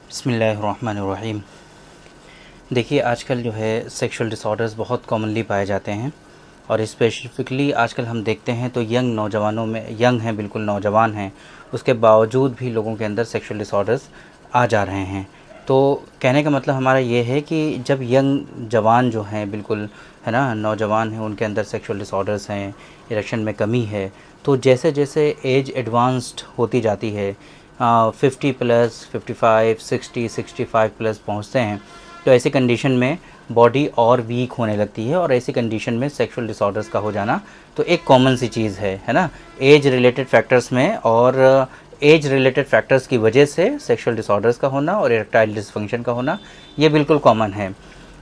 बिस्मिल्लाहिर्रहमानिर्रहीम। देखिए आजकल जो है सेक्सुअल डिसऑर्डर्स बहुत कॉमनली पाए जाते हैं और स्पेसिफ़िकली आजकल हम देखते हैं तो यंग नौजवानों में, यंग हैं, बिल्कुल नौजवान हैं, उसके बावजूद भी लोगों के अंदर सेक्सुअल डिसऑर्डर्स आ जा रहे हैं। तो कहने का मतलब हमारा ये है कि जब यंग जवान जो हैं, बिल्कुल है ना, नौजवान हैं, उनके अंदर सेक्सुअल डिसऑर्डर्स हैं, इरेक्शन में कमी है, तो जैसे जैसे एज एडवांस्ड होती जाती है, 50 प्लस, 55, 60, 65 प्लस पहुँचते हैं, तो ऐसी कंडीशन में बॉडी और वीक होने लगती है और ऐसी कंडीशन में सेक्सुअल डिसऑर्डर्स का हो जाना तो एक कॉमन सी चीज़ है ना, एज रिलेटेड फैक्टर्स में। और एज रिलेटेड फैक्टर्स की वजह से सेक्सुअल डिसऑर्डर्स का होना और इरेक्टाइल डिसफंक्शन का होना ये बिल्कुल कॉमन है।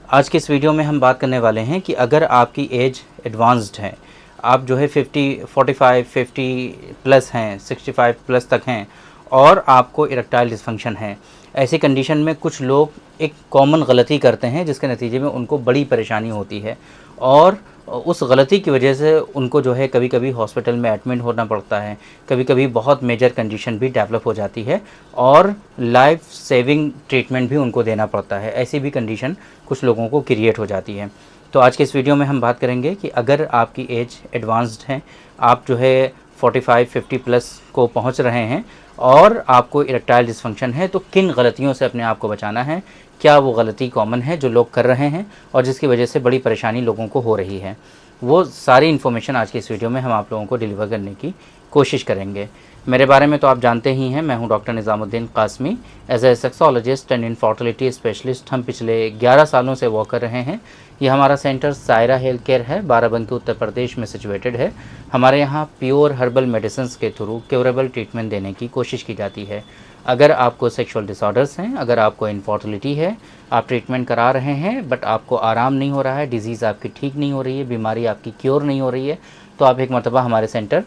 आज की इस वीडियो में हम बात करने वाले हैं कि अगर आपकी एज एडवांस्ड है, आप जो है 50 प्लस हैं, 65 प्लस तक हैं और आपको इरेक्टाइल डिसफंक्शन है, ऐसी कंडीशन में कुछ लोग एक कॉमन गलती करते हैं जिसके नतीजे में उनको बड़ी परेशानी होती है और उस गलती की वजह से उनको जो है कभी कभी हॉस्पिटल में एडमिट होना पड़ता है, कभी कभी बहुत मेजर कंडीशन भी डेवलप हो जाती है और लाइफ सेविंग ट्रीटमेंट भी उनको देना पड़ता है। ऐसी भी कंडीशन कुछ लोगों को क्रिएट हो जाती है। तो आज के इस वीडियो में हम बात करेंगे कि अगर आपकी एज एडवांस्ड है, आप जो है 45-50 प्लस को पहुंच रहे हैं और आपको इरेक्टाइल डिसफंक्शन है, तो किन गलतियों से अपने आप को बचाना है, क्या वो गलती कॉमन है जो लोग कर रहे हैं और जिसकी वजह से बड़ी परेशानी लोगों को हो रही है, वो सारी इन्फॉर्मेशन आज की इस वीडियो में हम आप लोगों को डिलीवर करने की कोशिश करेंगे। मेरे बारे में तो आप जानते ही हैं, मैं हूं doctor Nizamuddin Qasmi, as a sexologist and infertility specialist. हम पिछले 11 सालों से वर्क कर रहे हैं। ये हमारा सेंटर सायरा हेल्थ केयर है, बाराबंकी उत्तर प्रदेश में सिचुएटेड है। हमारे यहाँ प्योर हर्बल मेडिसिन के थ्रू क्योरेबल ट्रीटमेंट देने की कोशिश की जाती है। अगर आपको सेक्सुअल डिसऑर्डर्स हैं, अगर आपको इनफर्टिलिटी है, आप ट्रीटमेंट करा रहे हैं बट आपको आराम नहीं हो रहा है, डिजीज़ आपकी ठीक नहीं हो रही है, बीमारी आपकी क्योर नहीं हो रही है, तो आप एक मरतबा हमारे सेंटर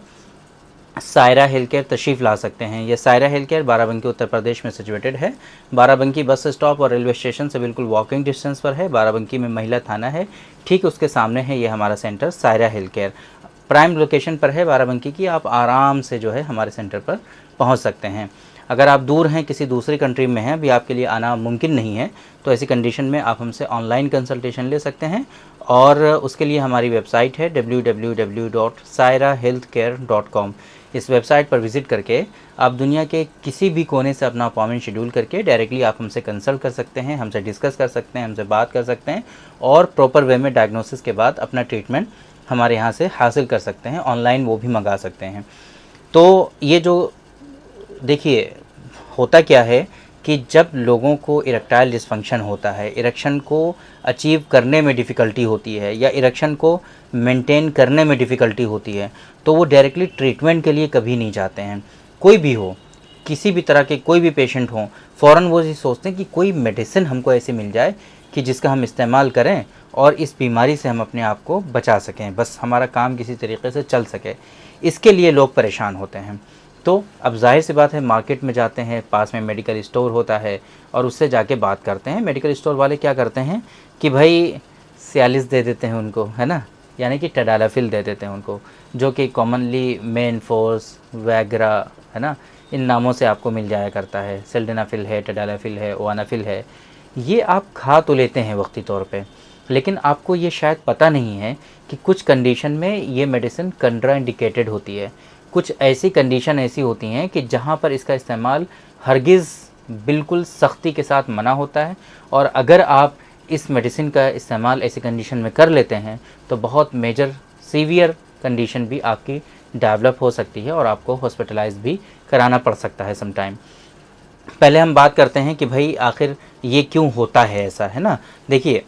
सायरा हेल्थ केयर तशरीफ़ ला सकते हैं। ये सायरा हेल्थ केयर बाराबंकी उत्तर प्रदेश में सिचुएटेड है। बाराबंकी बस स्टॉप और रेलवे स्टेशन से बिल्कुल वॉकिंग डिस्टेंस पर है। बाराबंकी में महिला थाना है, ठीक उसके सामने है ये हमारा centre Saira health care. Prime location पर है बाराबंकी की, आप आराम से जो है हमारे सेंटर पर पहुंच सकते हैं। अगर आप दूर हैं, किसी दूसरी कंट्री में हैं, अभी आपके लिए आना मुमकिन नहीं है, तो ऐसी कंडीशन में आप हमसे ऑनलाइन कंसल्टेशन ले सकते हैं और उसके लिए हमारी वेबसाइट है www.sairahealthcare.com। इस वेबसाइट पर विज़िट करके आप दुनिया के किसी भी कोने से अपना अपॉइंटमेंट शेड्यूल करके डायरेक्टली आप हमसे कंसल्ट कर सकते हैं, हमसे डिस्कस कर सकते हैं, हमसे बात कर सकते हैं और प्रॉपर वे में डायग्नोसिस के बाद अपना ट्रीटमेंट हमारे यहाँ से हासिल कर सकते हैं। ऑनलाइन वो भी मंगा सकते हैं। तो ये जो देखिए होता क्या है कि जब लोगों को इरेक्टाइल डिसफंक्शन होता है, इरेक्शन को अचीव करने में डिफ़िकल्टी होती है या इरेक्शन को मेंटेन करने में डिफ़िकल्टी होती है, तो वो डायरेक्टली ट्रीटमेंट के लिए कभी नहीं जाते हैं। कोई भी हो, किसी भी तरह के कोई भी पेशेंट हो, फ़ौरन वो ये सोचते हैं कि कोई मेडिसिन हमको ऐसी मिल जाए कि जिसका हम इस्तेमाल करें और इस बीमारी से हम अपने आप को बचा सकें, बस हमारा काम किसी तरीके से चल सके। इसके लिए लोग परेशान होते हैं। तो अब जाहिर सी बात है, मार्केट में जाते हैं, पास में मेडिकल स्टोर होता है और उससे जाके बात करते हैं। मेडिकल स्टोर वाले क्या करते हैं कि भाई सियालिस दे देते हैं उनको, है ना, यानी कि टडालाफिल दे देते हैं उनको, जो कि कॉमनली मेन फोर्स, वैग्रा, है ना, इन नामों से आपको मिल जाया करता है। सिल्डेनाफिल है, टडालाफिल है, ओवानाफिल है। ये आप खा तो लेते हैं वक्ती तौर पे, लेकिन आपको ये शायद पता नहीं है कि कुछ कंडीशन में ये मेडिसिन कंट्राइंडिकेटेड होती है। कुछ ऐसी कंडीशन ऐसी होती हैं कि जहाँ पर इसका इस्तेमाल हरगिज़ बिल्कुल सख्ती के साथ मना होता है और अगर आप इस मेडिसिन का इस्तेमाल ऐसी कंडीशन में कर लेते हैं तो बहुत मेजर सीवियर कंडीशन भी आपकी डेवलप हो सकती है और आपको हॉस्पिटलाइज भी कराना पड़ सकता है समटाइम। पहले हम बात करते हैं कि भाई आखिर ये क्यों होता है ऐसा, है ना। देखिए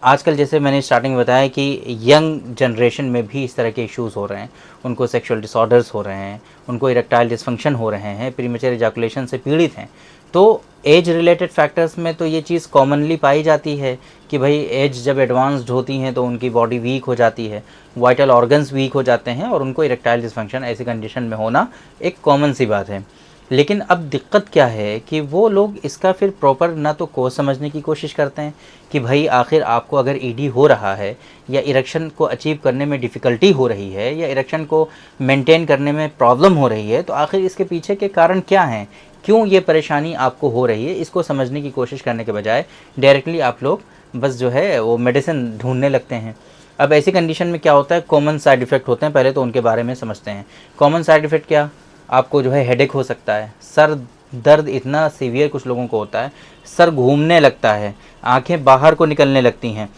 आजकल जैसे मैंने स्टार्टिंग में बताया कि यंग जनरेशन में भी इस तरह के इश्यूज़ हो रहे हैं, उनको सेक्सुअल डिसऑर्डर्स हो रहे हैं, उनको इरेक्टाइल डिसफंक्शन हो रहे हैं, प्रीमेच्योर इजैकुलेशन से पीड़ित हैं। तो एज रिलेटेड फैक्टर्स में तो ये चीज़ कॉमनली पाई जाती है कि भाई एज जब एडवांस्ड होती हैं तो उनकी बॉडी वीक हो जाती है, वाइटल ऑर्गन्स वीक हो जाते हैं और उनको इरेक्टाइल डिसफंक्शन ऐसी कंडीशन में होना एक कॉमन सी बात है। लेकिन अब दिक्कत क्या है कि वो लोग इसका फिर प्रॉपर ना तो कोर्स समझने की कोशिश करते हैं कि भाई आखिर आपको अगर ईडी हो रहा है या इरेक्शन को अचीव करने में डिफ़िकल्टी हो रही है या इरेक्शन को मेंटेन करने में प्रॉब्लम हो रही है, तो आखिर इसके पीछे के कारण क्या हैं, क्यों ये परेशानी आपको हो रही है, इसको समझने की कोशिश करने के बजाय डायरेक्टली आप लोग बस जो है वो मेडिसिन ढूंढने लगते हैं। अब ऐसी कंडीशन में क्या होता है, कॉमन साइड इफ़ेक्ट होते हैं, पहले तो उनके बारे में समझते हैं। कॉमन साइड इफ़ेक्ट क्या, आपको जो है हेडेक हो सकता है, सर दर्द इतना सीवियर कुछ लोगों को होता है, सर घूमने लगता है, आंखें बाहर को निकलने लगती हैं,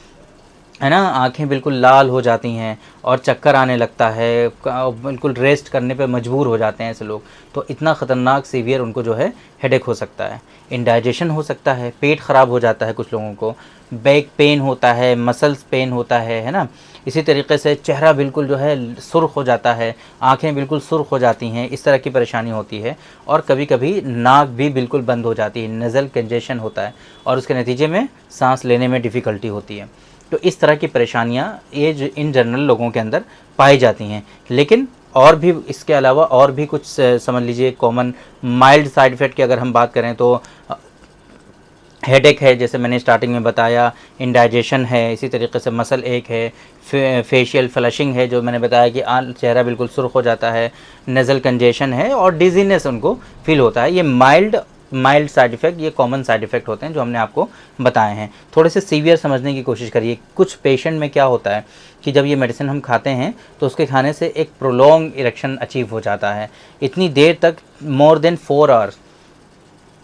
है ना, आंखें बिल्कुल लाल हो जाती हैं और चक्कर आने लगता है, बिल्कुल रेस्ट करने पे मजबूर हो जाते हैं ऐसे लोग। तो इतना ख़तरनाक सीवियर उनको जो है हेडेक हो सकता है। इंडाइजेशन हो सकता है, पेट ख़राब हो जाता है कुछ लोगों को, बैक पेन होता है, मसल्स पेन होता है ना। इसी तरीके से चेहरा बिल्कुल जो है सुर्ख हो जाता है, आंखें बिल्कुल सुर्ख हो जाती हैं, इस तरह की परेशानी होती है। और कभी कभी नाक भी बिल्कुल बंद हो जाती है, नज़ल कंजेशन होता है और उसके नतीजे में सांस लेने में डिफ़िकल्टी होती है। तो इस तरह की परेशानियाँ एज इन जनरल लोगों के अंदर पाई जाती हैं। लेकिन और भी इसके अलावा और भी कुछ समझ लीजिए कॉमन माइल्ड साइड इफ़ेक्ट की अगर हम बात करें तो हेडेक है, जैसे मैंने स्टार्टिंग में बताया, इंडाइजेशन है, इसी तरीके से मसल एक है, फेशियल फ्लशिंग है जो मैंने बताया कि चेहरा बिल्कुल सुर्ख हो जाता है, नज़ल कंजेशन है और डिजीनेस उनको फील होता है। ये माइल्ड साइड इफ़ेक्ट, ये कॉमन साइड इफ़ेक्ट होते हैं जो हमने आपको बताए हैं। थोड़े से सीवियर समझने की कोशिश करिए। कुछ पेशेंट में क्या होता है कि जब ये मेडिसिन हम खाते हैं तो उसके खाने से एक प्रोलॉन्ग इरेक्शन अचीव हो जाता है, इतनी देर तक, मोर देन 4 आवर्स,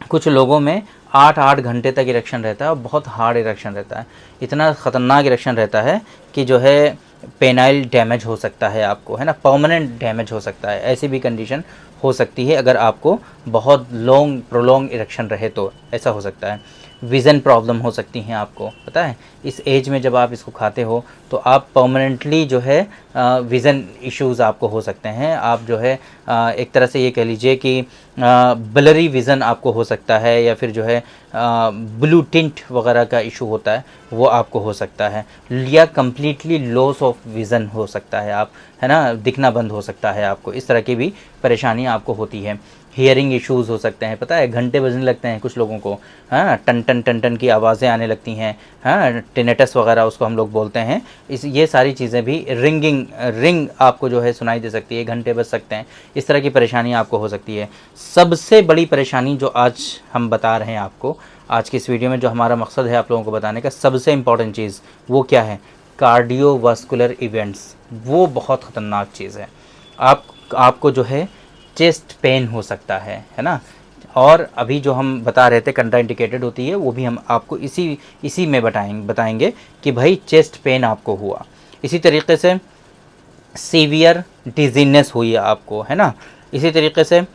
कुछ लोगों में 8 घंटे तक इरेक्शन रहता है और बहुत हार्ड इरेक्शन रहता है। इतना ख़तरनाक इरेक्शन रहता है कि जो है पेनाइल डैमेज हो सकता है आपको, है ना, परमानेंट डैमेज हो सकता है। ऐसी भी कंडीशन हो सकती है अगर आपको बहुत लॉन्ग प्रोलॉन्ग इरेक्शन रहे तो ऐसा हो सकता है। विज़न प्रॉब्लम हो सकती हैं आपको, पता है इस एज में जब आप इसको खाते हो तो आप परमानेंटली जो है विज़न इश्यूज़ आपको हो सकते हैं। आप जो है एक तरह से ये कह लीजिए कि ब्लरी विज़न आपको हो सकता है, या फिर जो है ब्लू टिंट वगैरह का इशू होता है वो आपको हो सकता है, या कम्प्लीटली लॉस ऑफ विज़न हो सकता है आप, है ना, दिखना बंद हो सकता है आपको। इस तरह की भी परेशानी आपको होती है। हियरिंग इश्यूज़ हो सकते हैं, पता है घंटे बजने लगते हैं कुछ लोगों को, हाँ, टन टन टन टन की आवाज़ें आने लगती हैं, हाँ, टिनेटस वगैरह उसको हम लोग बोलते हैं। ये सारी चीज़ें भी, रिंग आपको जो है सुनाई दे सकती है, घंटे बज सकते हैं, इस तरह की परेशानी आपको हो सकती है। सबसे बड़ी परेशानी जो आज हम बता रहे हैं आपको, आज की इस वीडियो में जो हमारा मकसद है आप लोगों को बताने का, सबसे इम्पॉर्टेंट चीज़ वो क्या है, कार्डियोवास्कुलर इवेंट्स। वो बहुत ख़तरनाक चीज़ है। आपको जो है चेस्ट पेन हो सकता है ना, और अभी जो हम बता रहे थे कंट्राइंडिकेटेड होती है, वो भी हम आपको इसी में बताएंगे कि भाई चेस्ट पेन आपको हुआ। इसी तरीके से सीवियर डिजीनेस हुई है आपको, है ना। इसी तरीके से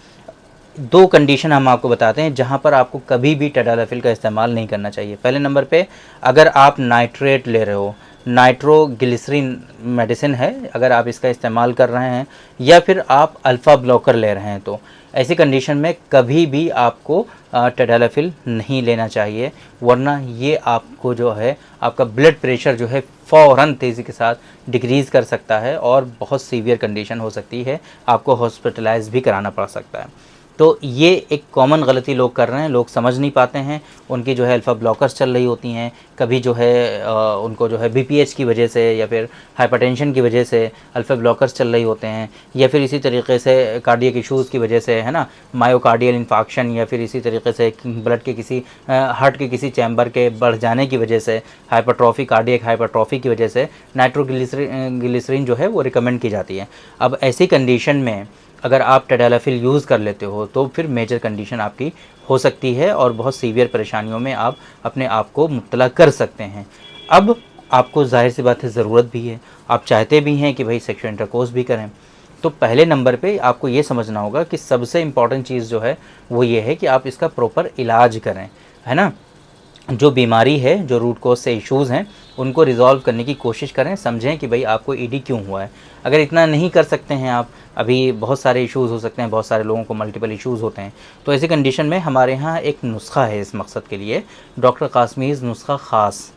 2 कंडीशन हम आपको बताते हैं जहाँ पर आपको कभी भी टैडोलाफिल का इस्तेमाल नहीं करना चाहिए। पहले नंबर पे, अगर आप नाइट्रेट ले रहे हो, नाइट्रोग्लिसरीन मेडिसिन है, अगर आप इसका इस्तेमाल कर रहे हैं, या फिर आप अल्फ़ा ब्लॉकर ले रहे हैं, तो ऐसी कंडीशन में कभी भी आपको टैडोलाफिल नहीं लेना चाहिए, वरना ये आपको जो है आपका ब्लड प्रेशर जो है फ़ौरन तेज़ी के साथ डिक्रीज़ कर सकता है और बहुत सीवियर कंडीशन हो सकती है, आपको हॉस्पिटलाइज भी कराना पड़ सकता है। तो ये एक कॉमन गलती लोग कर रहे हैं, लोग समझ नहीं पाते हैं। उनकी जो है अल्फ़ा ब्लॉकर्स चल रही होती हैं, कभी जो है उनको जो है बीपीएच की वजह से या फिर हाइपरटेंशन की वजह से अल्फ़ा ब्लॉकर्स चल रही होते हैं, या फिर इसी तरीके से कार्डियक इश्यूज़ की वजह से, है ना, मायोकार्डियल इन्फाक्शन, या फिर इसी तरीके से ब्लड के किसी हार्ट के किसी चैम्बर के बढ़ जाने की वजह से, हाइपरट्रॉफी, कार्डियक हाइपरट्रॉफी की वजह से नाइट्रोग्लिसरीन जो है वो रिकमेंड की जाती है। अब ऐसी कंडीशन में अगर आप टैडोलाफिल यूज़ कर लेते हो तो फिर मेजर कंडीशन आपकी हो सकती है और बहुत सीवियर परेशानियों में आप अपने आप को मुब्तला कर सकते हैं। अब आपको ज़ाहिर सी बात है ज़रूरत भी है, आप चाहते भी हैं कि भाई सेक्सुअल इंटरकोर्स भी करें, तो पहले नंबर पे आपको ये समझना होगा कि सबसे इम्पॉर्टेंट चीज़ जो है वो ये है कि आप इसका प्रॉपर इलाज करें, है ना। जो बीमारी है, जो रूट कॉज से इश्यूज़ हैं, उनको रिज़ॉल्व करने की कोशिश करें, समझें कि भाई आपको ईडी क्यों हुआ है। अगर इतना नहीं कर सकते हैं आप, अभी बहुत सारे इश्यूज़ हो सकते हैं, बहुत सारे लोगों को मल्टीपल इश्यूज़ होते हैं, तो ऐसी कंडीशन में हमारे यहाँ एक नुस्खा है इस मकसद के लिए, डॉक्टर कासमीज़ नुस्खा ख़ास।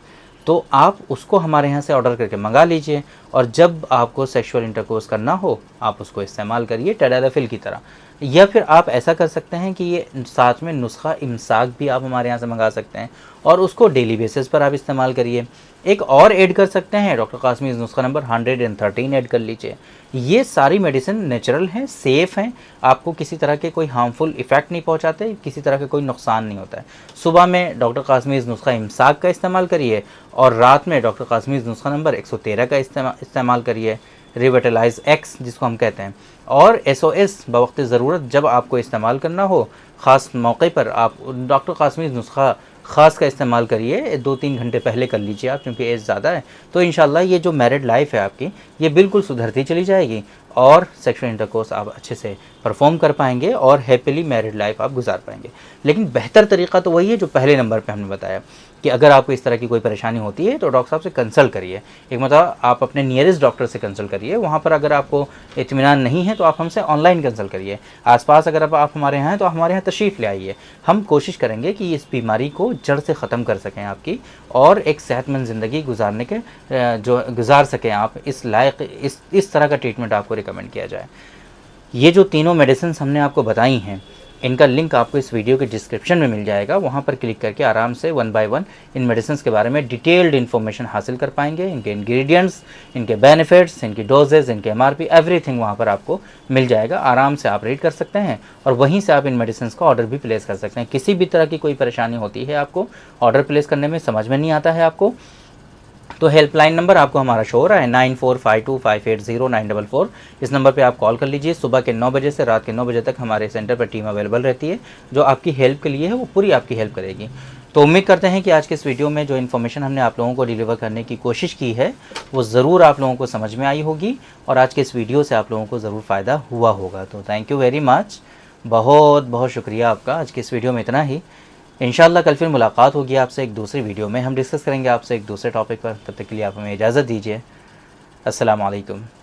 तो आप उसको हमारे यहाँ से ऑर्डर करके मंगा लीजिए, और जब आपको सेक्सुअल इंटरकोर्स करना हो आप उसको इस्तेमाल करिए टैडोलाफिल की तरह। या फिर आप ऐसा कर सकते हैं कि ये साथ में नुस्खा इमसाक भी आप हमारे यहाँ से मंगा सकते हैं और उसको डेली बेसिस पर आप इस्तेमाल करिए। एक और ऐड कर सकते हैं, डॉक्टर कासमीज़ नुस्खा नंबर 113 ऐड कर लीजिए। ये सारी मेडिसिन नेचुरल हैं, सेफ़ हैं, आपको किसी तरह के कोई हार्मफुल इफ़ेक्ट नहीं पहुंचाते, किसी तरह का कोई नुकसान नहीं होता है। सुबह में डॉक्टर कासमीज़ नुस्खा इमसाक का इस्तेमाल करिए और रात में डॉक्टर कासमीज़ नुस्खा नंबर 113 का इस्तेमाल करिए, रिविटलाइज एक्स जिसको हम कहते हैं। और SOS बवक्त ज़रूरत जब आपको इस्तेमाल करना हो, ख़ास मौके पर आप डॉक्टर कासमीज़ नुस्खा ख़ास का इस्तेमाल करिए। 2-3 घंटे पहले कर लीजिए आप, क्योंकि एज ज़्यादा है। तो इंशाल्लाह ये जो मैरिड लाइफ है आपकी, ये बिल्कुल सुधरती चली जाएगी और सेक्सुअल इंटरकोर्स आप अच्छे से परफॉर्म कर पाएंगे और हैप्पीली मैरिड लाइफ आप गुजार पाएंगे। लेकिन बेहतर तरीका तो वही है जो पहले नंबर पे हमने बताया कि अगर आपको इस तरह की कोई परेशानी होती है तो डॉक्टर साहब से कंसल्ट करिए। एक मतलब आप अपने नियरेस्ट डॉक्टर से कंसल्ट करिए। वहाँ पर अगर आपको इत्मीनान नहीं है तो आप हमसे ऑनलाइन कंसल्ट करिए। आसपास अगर आप हमारे यहाँ हैं तो आप हमारे यहाँ तशरीफ़ ले आइए। हम कोशिश करेंगे कि इस बीमारी को जड़ से ख़त्म कर सकें आपकी, और एक सेहतमंद ज़िंदगी गुजारने के जो गुजार सकें आप, इस लायक इस तरह का ट्रीटमेंट आपको रिकमेंड किया जाए। ये जो तीनों मेडिसिन हमने आपको बताई हैं, इनका लिंक आपको इस वीडियो के डिस्क्रिप्शन में मिल जाएगा। वहाँ पर क्लिक करके आराम से 1 बाय 1 इन मेडिसिन के बारे में डिटेल्ड इन्फॉर्मेशन हासिल कर पाएंगे। इनके इंग्रेडिएंट्स, इनके बेनिफिट्स, इनकी डोजेज, इनके MRP, एवरीथिंग वहाँ पर आपको मिल जाएगा। आराम से आप रीड कर सकते हैं और वहीं से आप इन मेडिसिन का ऑर्डर भी प्लेस कर सकते हैं। किसी भी तरह की कोई परेशानी होती है आपको ऑर्डर प्लेस करने में, समझ में नहीं आता है आपको, तो हेल्पलाइन नंबर आपको हमारा शो हो रहा है 9452580944। इस नंबर पे आप कॉल कर लीजिए। सुबह के 9 बजे से रात के 9 बजे तक हमारे सेंटर पर टीम अवेलेबल रहती है, जो आपकी हेल्प के लिए है, वो पूरी आपकी हेल्प करेगी। तो उम्मीद करते हैं कि आज के इस वीडियो में जो इन्फॉर्मेशन हमने आप लोगों को डिलीवर करने की कोशिश की है वो ज़रूर आप लोगों को समझ में आई होगी और आज के इस वीडियो से आप लोगों को ज़रूर फ़ायदा हुआ होगा। तो थैंक यू वेरी मच, बहुत बहुत शुक्रिया आपका। आज की इस वीडियो में इतना ही। इंशाल्लाह कल फिर मुलाकात होगी आपसे एक दूसरी वीडियो में। हम डिस्कस करेंगे आपसे एक दूसरे टॉपिक पर। तब तक के लिए आप हमें इजाज़त दीजिए। अस्सलाम वालेकुम।